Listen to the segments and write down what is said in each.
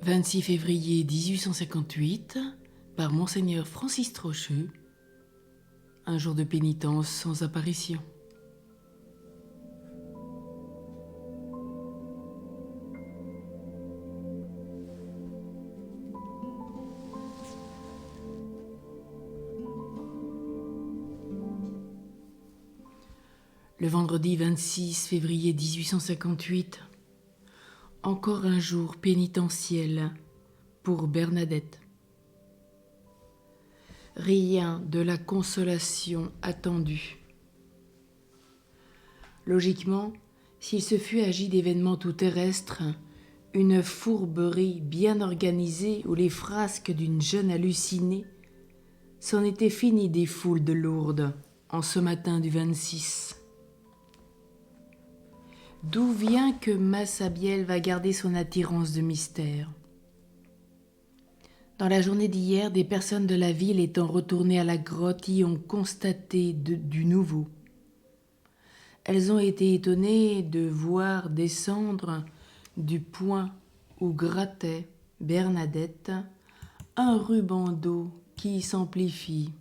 26 février 1858, par Monseigneur Francis Trochu, un jour de pénitence sans apparition. Le vendredi 26 février 1858, encore un jour pénitentiel pour Bernadette. Rien de la consolation attendue. Logiquement, s'il se fût agi d'événements tout terrestres, une fourberie bien organisée ou les frasques d'une jeune hallucinée, c'en était fini des foules de Lourdes en ce matin du 26. D'où vient que Massabielle va garder son attirance de mystère? Dans la journée d'hier, des personnes de la ville étant retournées à la grotte y ont constaté du nouveau. Elles ont été étonnées de voir descendre du point où grattait Bernadette un ruban d'eau qui s'amplifie,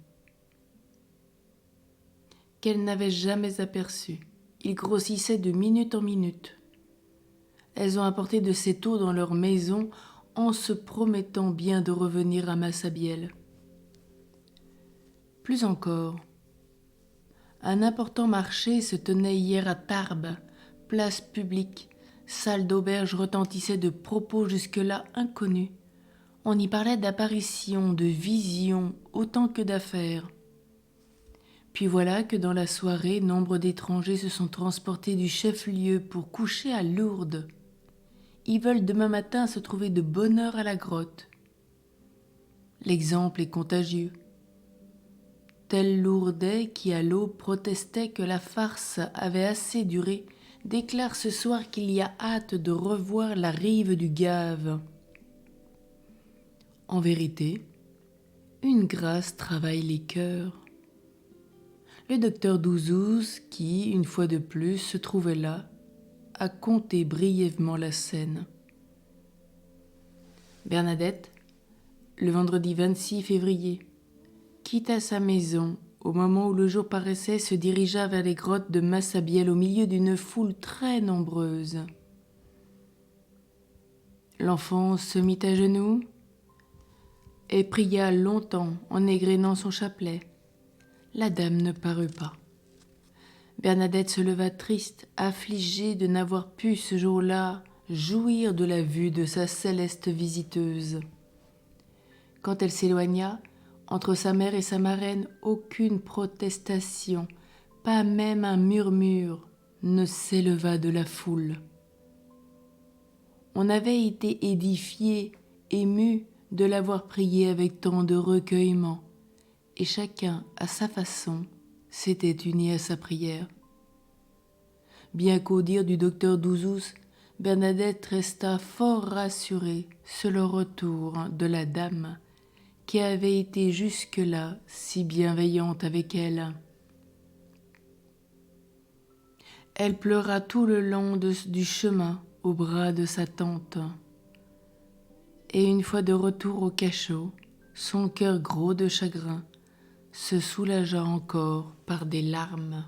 qu'elles n'avaient jamais aperçu. Il grossissait de minute en minute. Elles ont apporté de cette eau dans leur maison en se promettant bien de revenir à Massabielle. Plus encore, un important marché se tenait hier à Tarbes, place publique, salle d'auberge retentissait de propos jusque-là inconnus. On y parlait d'apparitions, de visions, autant que d'affaires. Puis voilà que dans la soirée, nombre d'étrangers se sont transportés du chef-lieu pour coucher à Lourdes. Ils veulent demain matin se trouver de bonne heure à la grotte. L'exemple est contagieux. Tel Lourdais qui à l'aube protestait que la farce avait assez duré, déclare ce soir qu'il y a hâte de revoir la rive du Gave. En vérité, une grâce travaille les cœurs. Le docteur Douzouz, qui, une fois de plus, se trouvait là, a conté brièvement la scène. Bernadette, le vendredi 26 février, quitta sa maison au moment où le jour paraissait, se dirigea vers les grottes de Massabielle au milieu d'une foule très nombreuse. L'enfant se mit à genoux et pria longtemps en égrénant son chapelet. La dame ne parut pas. Bernadette se leva triste, affligée de n'avoir pu ce jour-là jouir de la vue de sa céleste visiteuse. Quand elle s'éloigna, entre sa mère et sa marraine, aucune protestation, pas même un murmure, ne s'éleva de la foule. On avait été édifié, ému de l'avoir priée avec tant de recueillement, et chacun, à sa façon, s'était uni à sa prière. Bien qu'au dire du docteur Douzouz, Bernadette resta fort rassurée sur le retour de la dame qui avait été jusque-là si bienveillante avec elle. Elle pleura tout le long du chemin au bras de sa tante. Et une fois de retour au cachot, son cœur gros de chagrin se soulagea encore par des larmes.